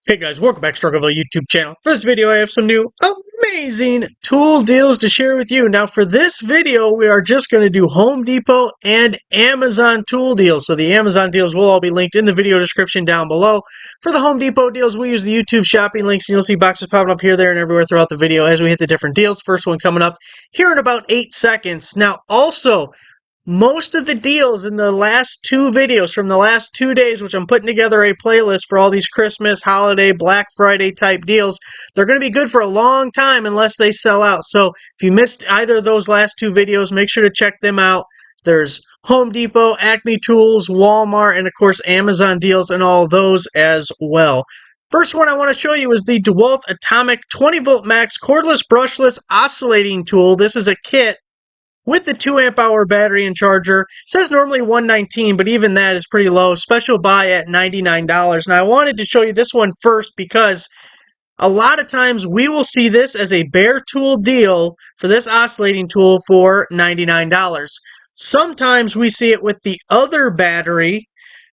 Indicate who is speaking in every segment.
Speaker 1: Hey guys, welcome back to Struggleville YouTube channel. For this video, I have some new amazing tool deals to share with you. Now for this video, we are just going to do Home Depot and Amazon tool deals. So the Amazon deals will all be linked in the video description down below. For the Home Depot deals, we use the YouTube shopping links, and you'll see boxes popping up here, there, and everywhere throughout the video as we hit the different deals. First one coming up here in about 8 seconds. Now also, most of the deals in the last two videos from the last 2 days, which I'm putting together a playlist for all these Christmas, holiday, Black Friday type deals, they're going to be good for a long time unless they sell out. So if you missed either of those last two videos, make sure to check them out. There's Home Depot, Acme Tools, Walmart, and of course Amazon deals and all those as well. First one I want to show you is the DeWalt Atomic 20 volt max cordless brushless oscillating tool. This is a kit with the 2 amp hour battery and charger. It says normally $119, but even that is pretty low. Special buy at $99. Now I wanted to show you this one first because a lot of times we will see this as a bare tool deal for this oscillating tool for $99. Sometimes we see it with the other battery,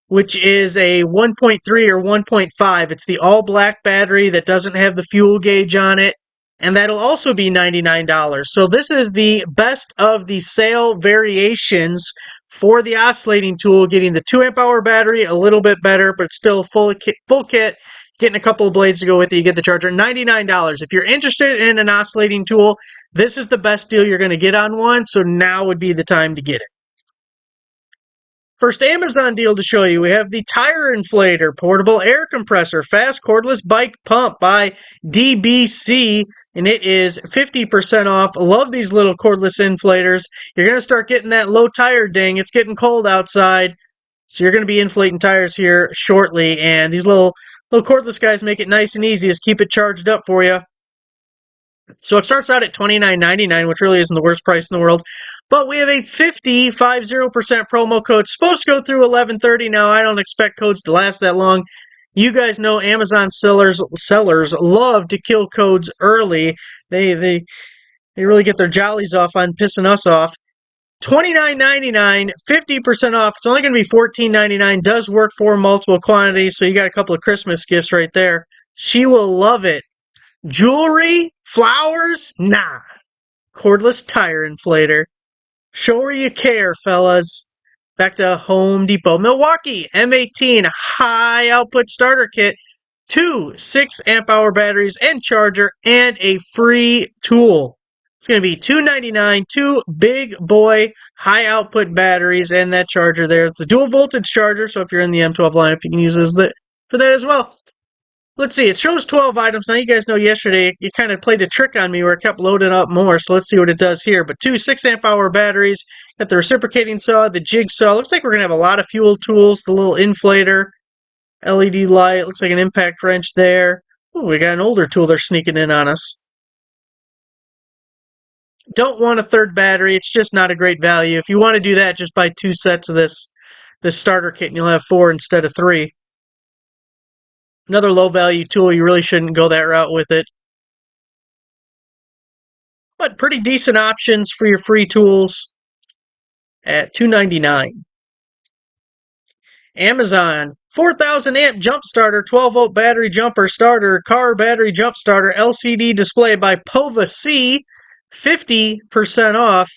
Speaker 1: which is a 1.3 or 1.5. It's the all black battery that doesn't have the fuel gauge on it. And that'll also be $99. So this is the best of the sale variations for the oscillating tool, getting the 2 amp hour battery a little bit better, but still full kit, getting a couple of blades to go with it. You get the charger, $99. If you're interested in an oscillating tool, this is the best deal you're going to get on one, so now would be the time to get it. First Amazon deal to show you, we have the tire inflator, portable air compressor, fast cordless bike pump by DBC, and it is 50% off. Love these little cordless inflators. You're going to start getting that low tire ding. It's getting cold outside, so you're going to be inflating tires here shortly, and these little cordless guys make it nice and easy. Just keep it charged up for you. So it starts out at $29.99, which really isn't the worst price in the world. But we have a 50% promo code. It's supposed to go through 11/30 now. I don't expect codes to last that long. You guys know Amazon sellers love to kill codes early. They really get their jollies off on pissing us off. $29.99, 50% off. It's only going to be $14.99. Does work for multiple quantities, so you got a couple of Christmas gifts right there. She will love it. Jewelry? Flowers? Nah. Cordless tire inflator. Show her you care, fellas. Back to Home Depot. Milwaukee M18 high output starter kit. 2 6 amp hour batteries and charger and a free tool. It's going to be $2.99. 2 big boy high output batteries and that charger there. It's the dual voltage charger, so if you're in the M12 lineup, you can use this for that as well. Let's see, it shows 12 items. Now, you guys know yesterday you kind of played a trick on me where it kept loading up more, so let's see what it does here. But 2 6 amp hour batteries, got the reciprocating saw, the jigsaw. Looks like we're going to have a lot of fuel tools, the little inflator, LED light, looks like an impact wrench there. Ooh, we got an older tool they're sneaking in on us. Don't want a third battery, it's just not a great value. If you want to do that, just buy 2 sets of this starter kit and you'll have 4 instead of 3. Another low-value tool, you really shouldn't go that route with it. But pretty decent options for your free tools at $2.99. Amazon, 4,000 amp jump starter, 12 volt battery jumper starter, car battery jump starter, LCD display by Pova C, 50% off.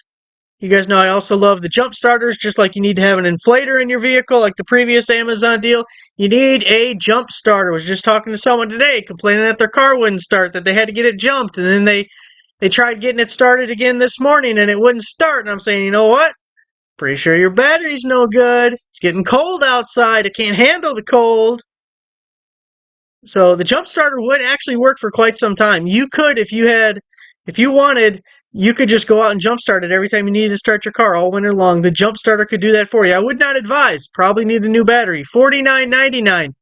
Speaker 1: You guys know I also love the jump starters, just like you need to have an inflator in your vehicle, like the previous Amazon deal. You need a jump starter. I was just talking to someone today complaining that their car wouldn't start, that they had to get it jumped, and then they tried getting it started again this morning, and it wouldn't start. And I'm saying, you know what? Pretty sure your battery's no good. It's getting cold outside. It can't handle the cold. So the jump starter would actually work for quite some time. You could, if you wanted, you could just go out and jump start it every time you needed to start your car all winter long. The jump starter could do that for you. I would not advise. Probably need a new battery. $49.99.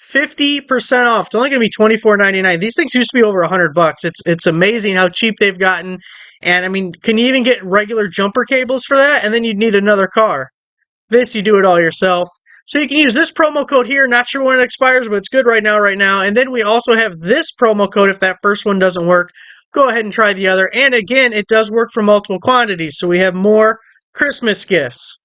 Speaker 1: 50% off. It's only going to be $24.99. These things used to be over $100. It's amazing how cheap they've gotten. And I mean, can you even get regular jumper cables for that? And then you'd need another car. This, you do it all yourself. So you can use this promo code here. Not sure when it expires, but it's good right now. And then we also have this promo code if that first one doesn't work. Go ahead and try the other. And again, it does work for multiple quantities, so we have more Christmas gifts.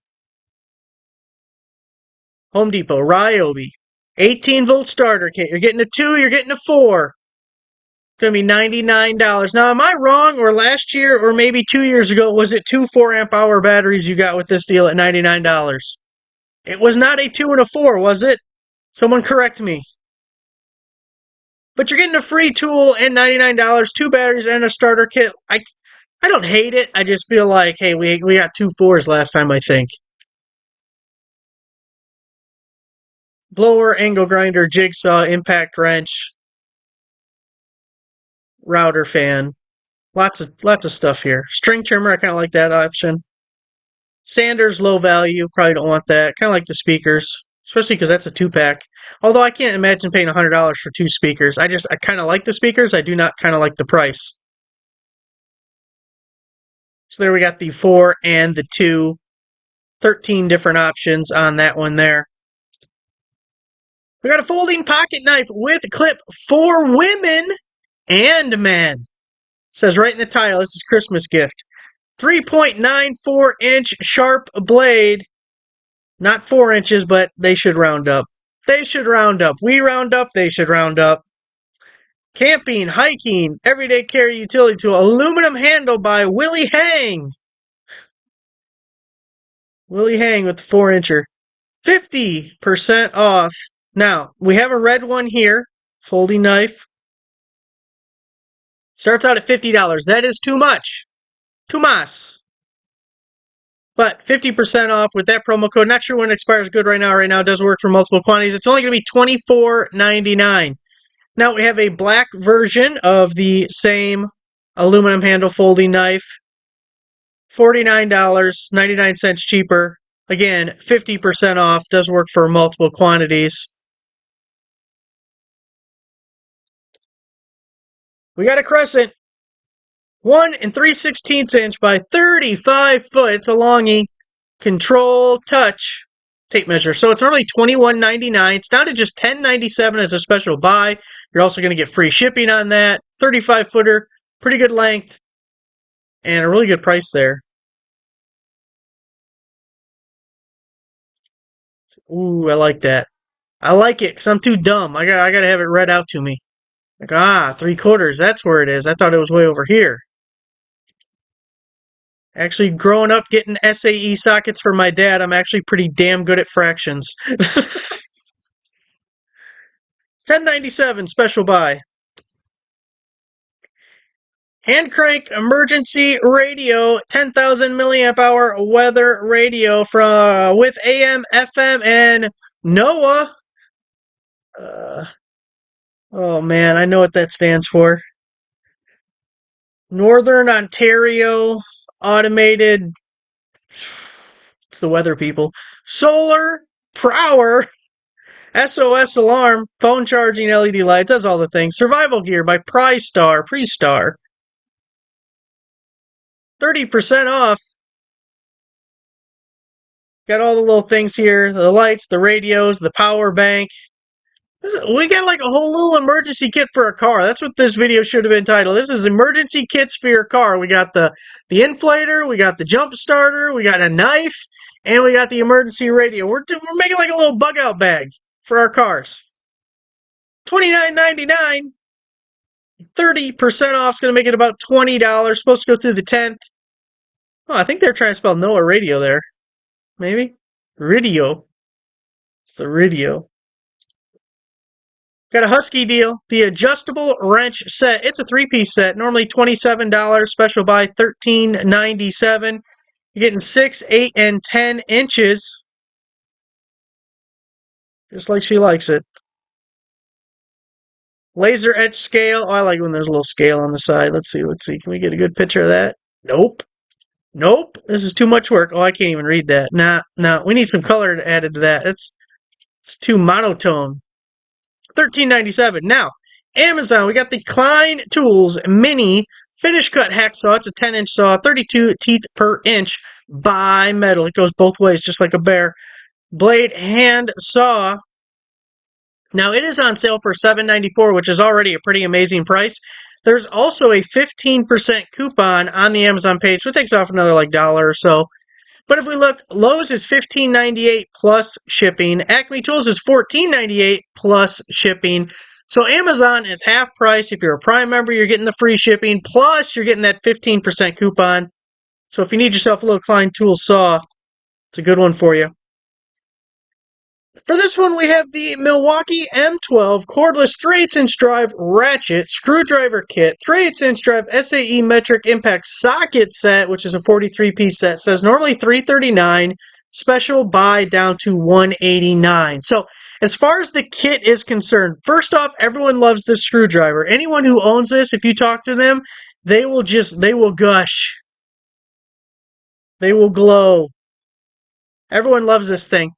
Speaker 1: Home Depot, Ryobi. 18-volt starter kit. You're getting a 2, you're getting a 4. It's going to be $99. Now, am I wrong, or last year, or maybe 2 years ago, was it 2 4-amp-hour batteries you got with this deal at $99? It was not a 2 and a 4, was it? Someone correct me. But you're getting a free tool and $99, 2 batteries, and a starter kit. I don't hate it. I just feel like, hey, we got 2 4s last time, I think. Blower, angle grinder, jigsaw, impact wrench, router fan. Lots of stuff here. String trimmer, I kind of like that option. Sanders, low value. Probably don't want that. Kind of like the speakers, especially because that's a 2-pack. Although I can't imagine paying $100 for 2 speakers. I kind of like the speakers. I do not kind of like the price. So there we got the 4 and the 2. 13 different options on that one there. We got a folding pocket knife with clip for women and men. It says right in the title, this is Christmas gift. 3.94-inch sharp blade. Not 4 inches, but they should round up. They should round up. We round up, they should round up. Camping, hiking, everyday carry utility tool. Aluminum handle by Willie Hang. Willie Hang with the 4-incher. 50% off. Now, we have a red one here. Folding knife. Starts out at $50. That is too much. Too mas. But 50% off with that promo code. Not sure when it expires. Good right now. Right now it does work for multiple quantities. It's only going to be $24.99. Now we have a black version of the same aluminum handle folding knife. $49, 99 cents cheaper. Again, 50% off. Does work for multiple quantities. We got a crescent. 1 3/16 inch by 35 foot. It's a longie. Control touch tape measure. So it's normally $21.99. It's down to just $10.97 as a special buy. You're also going to get free shipping on that. 35 footer. Pretty good length. And a really good price there. Ooh, I like that. I like it because I'm too dumb. I gotta have it read out to me. Like, 3/4. That's where it is. I thought it was way over here. Actually, growing up getting SAE sockets for my dad, I'm actually pretty damn good at fractions. $10.97 special buy. Hand crank emergency radio, 10,000 milliamp hour weather radio with AM, FM, and NOAA. Oh man, I know what that stands for. Northern Ontario Automated. It's the weather people. Solar power. SOS alarm. Phone charging, LED light. Does all the things. Survival gear by Pre-Star. 30% off. Got all the little things here. The lights, the radios, the power bank. We got like a whole little emergency kit for a car. That's what this video should have been titled. This is emergency kits for your car. We got the inflator, we got the jump starter, we got a knife, and we got the emergency radio. We're making like a little bug out bag for our cars. $29.99. 30% off is going to make it about $20. Supposed to go through the 10th. Oh, I think they're trying to spell NOAA radio there. Maybe? Radio. It's the radio. Got a Husky deal. The adjustable wrench set. It's a 3-piece set. Normally $27. Special buy $13.97. You're getting 6, 8, and 10 inches. Just like she likes it. Laser etch scale. Oh, I like when there's a little scale on the side. Let's see. Can we get a good picture of that? Nope. This is too much work. Oh, I can't even read that. Nah. We need some color added to that. It's too monotone. $13.97. Now, Amazon, we got the Klein Tools Mini Finish Cut Hacksaw. It's a 10-inch saw, 32 teeth per inch bi-metal. It goes both ways, just like a bear. Blade hand saw. Now, it is on sale for $7.94, which is already a pretty amazing price. There's also a 15% coupon on the Amazon page, so it takes off another like $1 or so. But if we look, Lowe's is $15.98 plus shipping. Acme Tools is $14.98 plus shipping. So Amazon is half price. If you're a Prime member, you're getting the free shipping, plus you're getting that 15% coupon. So if you need yourself a little Klein tool saw, it's a good one for you. For this one, we have the Milwaukee M12 cordless 3/8" drive ratchet screwdriver kit, 3/8" drive SAE metric impact socket set, which is a 43-piece set. Says normally $339, special buy down to $189. So as far as the kit is concerned, first off, everyone loves this screwdriver. Anyone who owns this, if you talk to them, they will gush. They will glow. Everyone loves this thing.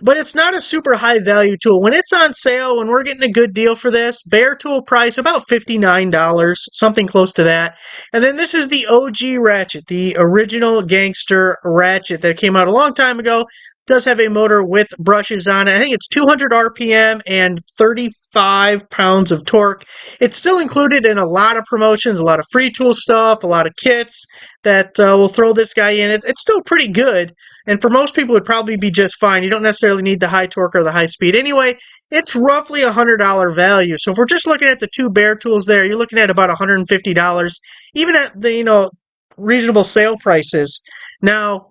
Speaker 1: But it's not a super high value tool. When it's on sale, when we're getting a good deal for this, bare tool price about $59, something close to that. And then this is the OG ratchet, the original gangster ratchet that came out a long time ago. Does have a motor with brushes on it. I think it's 200 RPM and 35 pounds of torque. It's still included in a lot of promotions, a lot of free tool stuff, a lot of kits that will throw this guy in. It's still pretty good. And for most people, it would probably be just fine. You don't necessarily need the high torque or the high speed. Anyway, it's roughly a $100 value. So if we're just looking at the two bare tools there, you're looking at about $150, even at the reasonable sale prices. Now,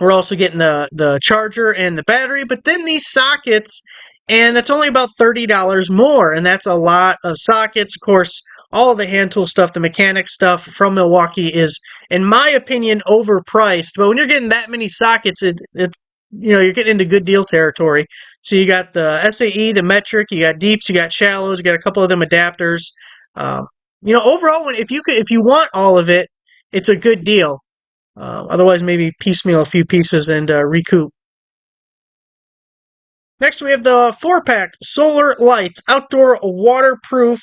Speaker 1: we're also getting the charger and the battery, but then these sockets, and that's only about $30 more, and that's a lot of sockets. Of course, all of the hand tool stuff, the mechanic stuff from Milwaukee is, in my opinion, overpriced. But when you're getting that many sockets, you're getting into good deal territory. So you got the SAE, the metric, you got deeps, you got shallows, you got a couple of them adapters. Overall, if you want all of it, it's a good deal. Otherwise, maybe piecemeal a few pieces and recoup. Next, we have the 4-pack solar lights, outdoor waterproof,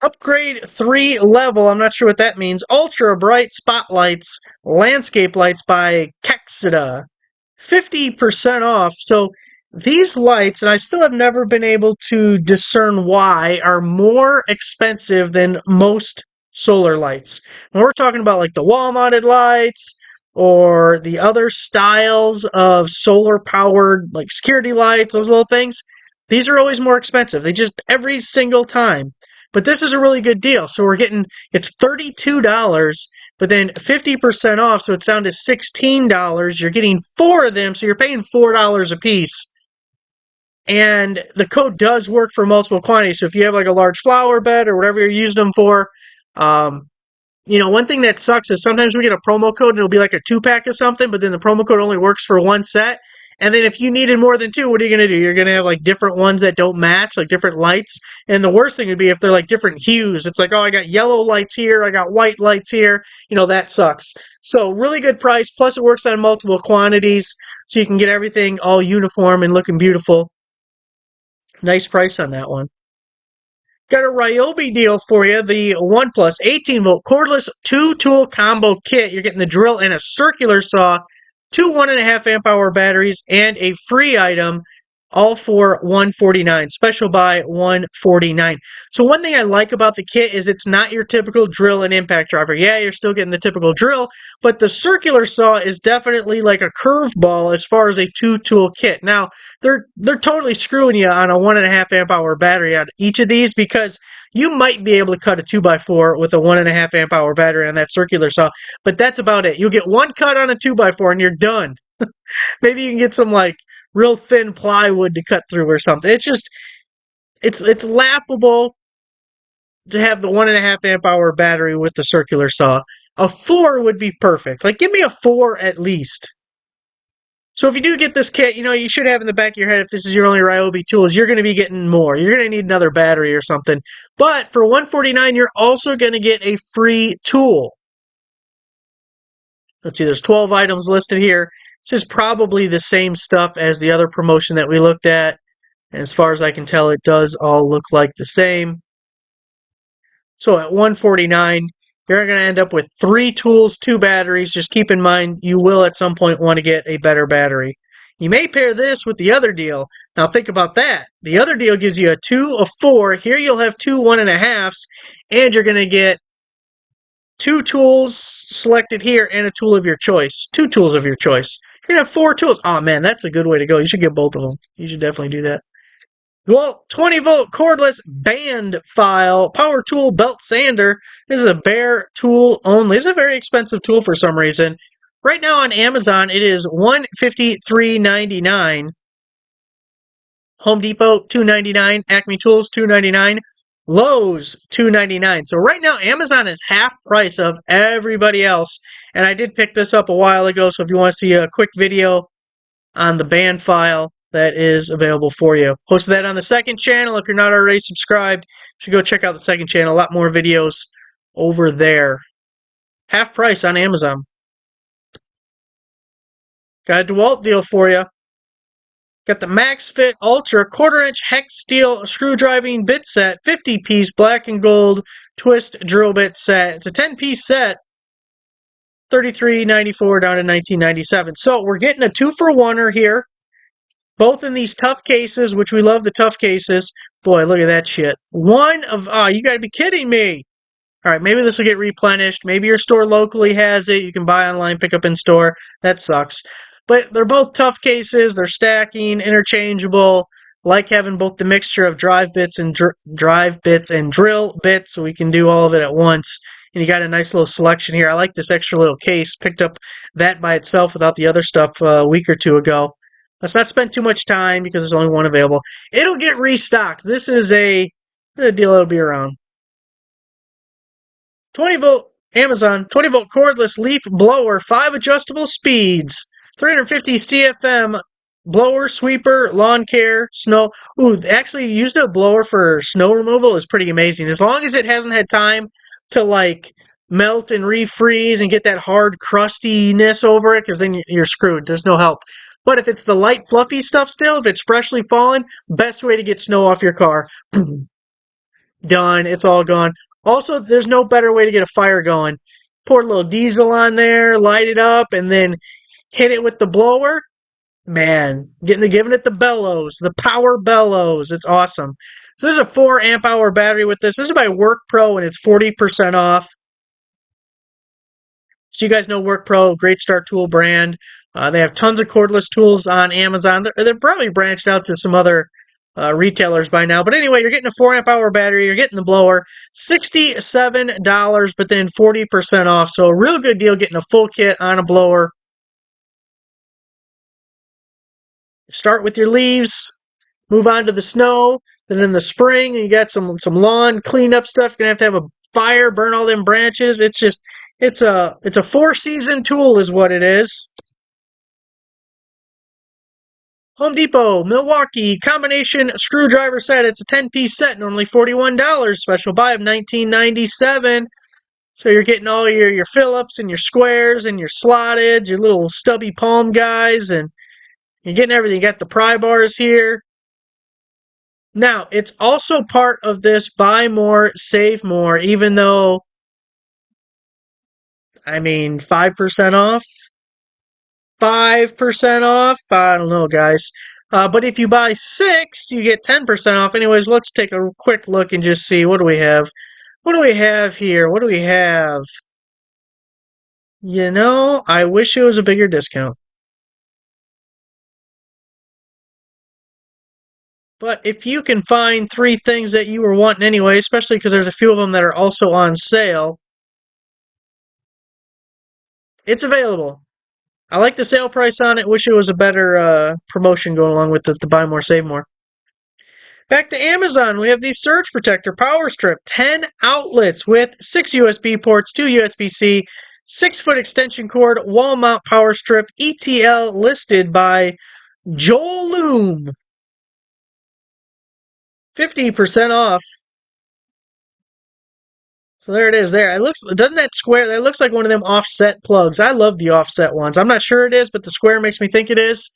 Speaker 1: upgrade 3 level. I'm not sure what that means. Ultra bright spotlights, landscape lights by Kexida. 50% off. So these lights, and I still have never been able to discern why, are more expensive than most solar lights. When we're talking about like the wall-mounted lights or the other styles of solar-powered like security lights, those little things, these are always more expensive. They just, every single time. But this is a really good deal. So it's $32, but then 50% off, so it's down to $16. You're getting 4 of them, so you're paying $4 a piece. And the code does work for multiple quantities. So if you have like a large flower bed or whatever you're using them for, one thing that sucks is sometimes we get a promo code and it'll be like a 2-pack of something, but then the promo code only works for one set. And then if you needed more than 2, what are you going to do? You're going to have like different ones that don't match, like different lights. And the worst thing would be if they're like different hues. It's like, oh, I got yellow lights here, I got white lights here. That sucks. So really good price. Plus it works on multiple quantities. So you can get everything all uniform and looking beautiful. Nice price on that one. Got a Ryobi deal for you, the OnePlus 18-volt cordless 2-tool combo kit. You're getting the drill and a circular saw, 2 1.5 amp hour batteries, and a free item, all for $149. Special buy $149. So one thing I like about the kit is it's not your typical drill and impact driver. Yeah, you're still getting the typical drill, but the circular saw is definitely like a curveball as far as a 2-tool kit. Now, they're totally screwing you on a 1.5 amp hour battery on each of these because you might be able to cut a 2x4 with a 1.5 amp hour battery on that circular saw, but that's about it. You'll get one cut on a 2x4 and you're done. Maybe you can get some like real thin plywood to cut through or something. It's laughable to have the 1.5 amp hour battery with the circular saw. A 4 would be perfect. Like, give me a 4 at least. So if you do get this kit, you should have in the back of your head, if this is your only Ryobi tools, you're going to be getting more. You're going to need another battery or something. But for $149, you're also going to get a free tool. Let's see, there's 12 items listed here. This is probably the same stuff as the other promotion that we looked at. And as far as I can tell, it does all look like the same. So at $149, you're going to end up with 3 tools, 2 batteries. Just keep in mind, you will at some point want to get a better battery. You may pair this with the other deal. Now think about that. The other deal gives you a 2, a 4. Here you'll have 2 1.5s, and you're going to get 2 tools selected here and a tool of your choice. 2 tools of your choice. You're going to have 4 tools. Oh, man, that's a good way to go. You should get both of them. You should definitely do that. Well, 20-volt cordless band file power tool belt sander. This is a bare tool only. It's a very expensive tool for some reason. Right now on Amazon, it is $153.99. Home Depot $2.99. Acme Tools $2.99. Lowe's $2.99. So right now, Amazon is half price of everybody else. And I did pick this up a while ago. So if you want to see a quick video on the band file, that is available for you. Posted that on the second channel. If you're not already subscribed, you should go check out the second channel. A lot more videos over there. Half price on Amazon. Got a DeWalt deal for you. Got the Max Fit Ultra 1/4-inch hex steel screw driving bit set, 50-piece black and gold twist drill bit set. It's a 10-piece set, $33.94 down to $19.97. So we're getting a 2-for-1er here. Both in these tough cases, which we love the tough cases. Boy, look at that shit. Oh, you gotta be kidding me. All right, maybe this will get replenished. Maybe your store locally has it. You can buy online, pick up in store. That sucks. But they're both tough cases. They're stacking, interchangeable. Like having both the mixture of drive bits and drill bits, so we can do all of it at once. And you got a nice little selection here. I like this extra little case. Picked up that by itself without the other stuff a week or two ago. Let's not spend too much time because there's only one available. It'll get restocked. This is a deal that'll be around. 20-volt Amazon 20-volt cordless leaf blower, 5 adjustable speeds, 350 CFM blower, sweeper, lawn care, snow. Ooh, actually using a blower for snow removal is pretty amazing. As long as it hasn't had time to like melt and refreeze and get that hard crustiness over it, because then you're screwed. There's no help. But if it's the light, fluffy stuff still, if it's freshly fallen, best way to get snow off your car. Done. It's all gone. Also, there's no better way to get a fire going. Pour a little diesel on there, light it up, and then hit it with the blower. Man, giving it the bellows, the power bellows. It's awesome. So there's a 4 amp hour battery with this. This is by Work Pro, and it's 40% off. So you guys know Work Pro, great Start Tool brand. They have tons of cordless tools on Amazon. They're probably branched out to some other retailers by now. But anyway, you're getting a 4 amp hour battery. You're getting the blower. $67, but then 40% off. So a real good deal getting a full kit on a blower. Start with your leaves. Move on to the snow. Then in the spring, you got some lawn cleanup stuff. You're going to have a fire, burn all them branches. It's a 4-season tool is what it is. Home Depot, Milwaukee, combination screwdriver set. It's a 10-piece set, normally $41. Special buy of $19.97. So you're getting all your Phillips and your squares and your slotted, your little stubby palm guys, and you're getting everything. You got the pry bars here. Now, it's also part of this buy more, save more, even though, 5% off. 5% off? I don't know, guys. But if you buy 6, you get 10% off. Anyways, let's take a quick look and just see. What do we have? What do we have here? What do we have? I wish it was a bigger discount. But if you can find 3 things that you were wanting anyway, especially because there's a few of them that are also on sale, it's available. I like the sale price on it. Wish it was a better promotion going along with the buy more, save more. Back to Amazon, we have the Surge Protector Power Strip. 10 outlets with 6 USB ports, 2 USB-C, 6-foot extension cord, wall mount power strip, ETL listed by Joel Loom. 50% off. So there it is there. Doesn't that square, that looks like one of them offset plugs. I love the offset ones. I'm not sure it is, but the square makes me think it is.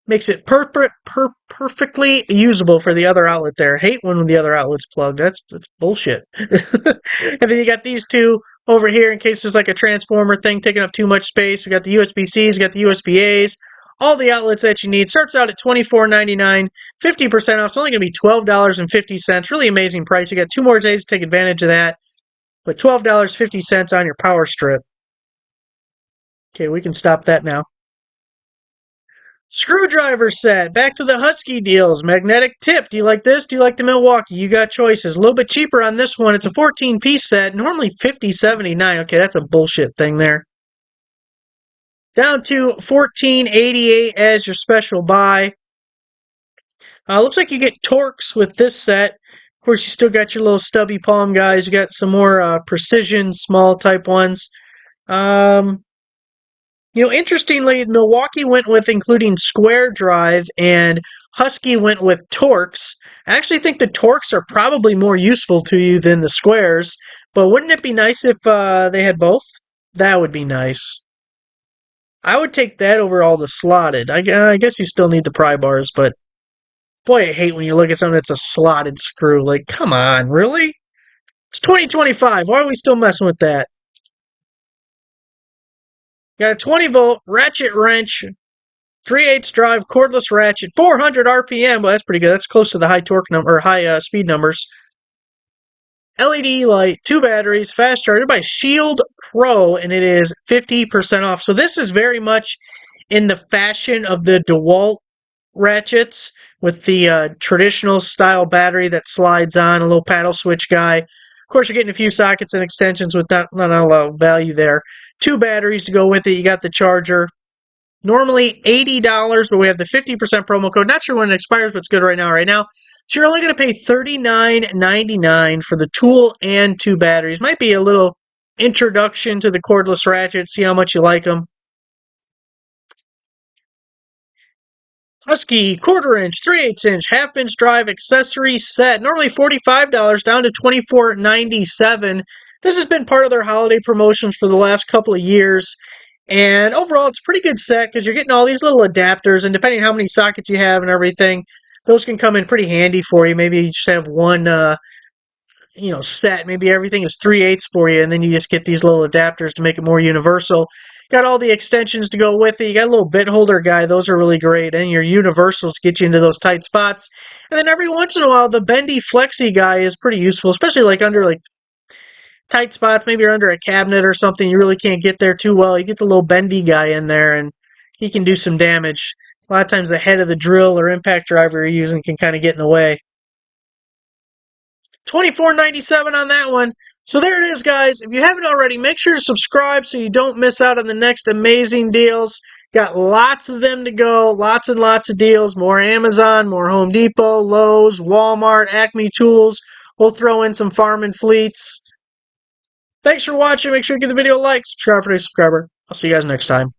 Speaker 1: Makes it perfectly usable for the other outlet there. Hate when the other outlet's plugged. That's bullshit. And then you got these 2 over here in case there's like a transformer thing taking up too much space. We got the USB-Cs, we got the USB-As. All the outlets that you need. Starts out at $24.99, 50% off. It's only going to be $12.50. Really amazing price. You got 2 more days to take advantage of that. with $12.50 on your power strip. Okay, we can stop that now. Screwdriver set. Back to the Husky deals. Magnetic tip. Do you like this? Do you like the Milwaukee? You got choices. A little bit cheaper on this one. It's a 14-piece set. Normally $50.79. Okay, that's a bullshit thing there. Down to $14.88 as your special buy. Looks like you get Torx with this set. Of course, you still got your little stubby palm guys. You got some more precision small type ones. Interestingly, Milwaukee went with including square drive, and Husky went with Torx. I actually think the Torx are probably more useful to you than the squares, but wouldn't it be nice if they had both? That would be nice. I would take that over all the slotted. I guess you still need the pry bars, but boy, I hate when you look at something that's a slotted screw. Like, come on, really? It's 2025. Why are we still messing with that? Got a 20-volt ratchet wrench, 3/8 drive, cordless ratchet, 400 RPM. Well, that's pretty good. That's close to the high torque number or high speed numbers. LED light, 2 batteries, fast charger by Shield Pro, and it is 50% off. So this is very much in the fashion of the DeWalt ratchets with the traditional style battery that slides on, a little paddle switch guy. Of course, you're getting a few sockets and extensions with not a lot of value there. 2 batteries to go with it. You got the charger. Normally $80, but we have the 50% promo code. Not sure when it expires, but it's good right now. So you're only going to pay $39.99 for the tool and 2 batteries. Might be a little introduction to the cordless ratchet. See how much you like them. Husky 1/4 inch, 3/8 inch, 1/2 inch drive accessory set. Normally $45, down to $24.97. This has been part of their holiday promotions for the last couple of years. And overall, it's a pretty good set because you're getting all these little adapters. And depending on how many sockets you have and everything, those can come in pretty handy for you. Maybe you just have one set. Maybe everything is 3/8 for you. And then you just get these little adapters to make it more universal. Got all the extensions to go with it. You got a little bit holder guy. Those are really great. And your universals get you into those tight spots. And then every once in a while, the bendy flexi guy is pretty useful, especially like under tight spots. Maybe you're under a cabinet or something. You really can't get there too well. You get the little bendy guy in there, and he can do some damage. A lot of times the head of the drill or impact driver you're using can kind of get in the way. $24.97 on that one. So there it is, guys. If you haven't already, make sure to subscribe so you don't miss out on the next amazing deals. Got lots of them to go. Lots and lots of deals. More Amazon, more Home Depot, Lowe's, Walmart, Acme Tools. We'll throw in some Farm and Fleets. Thanks for watching. Make sure you give the video a like, subscribe for a new subscriber. I'll see you guys next time.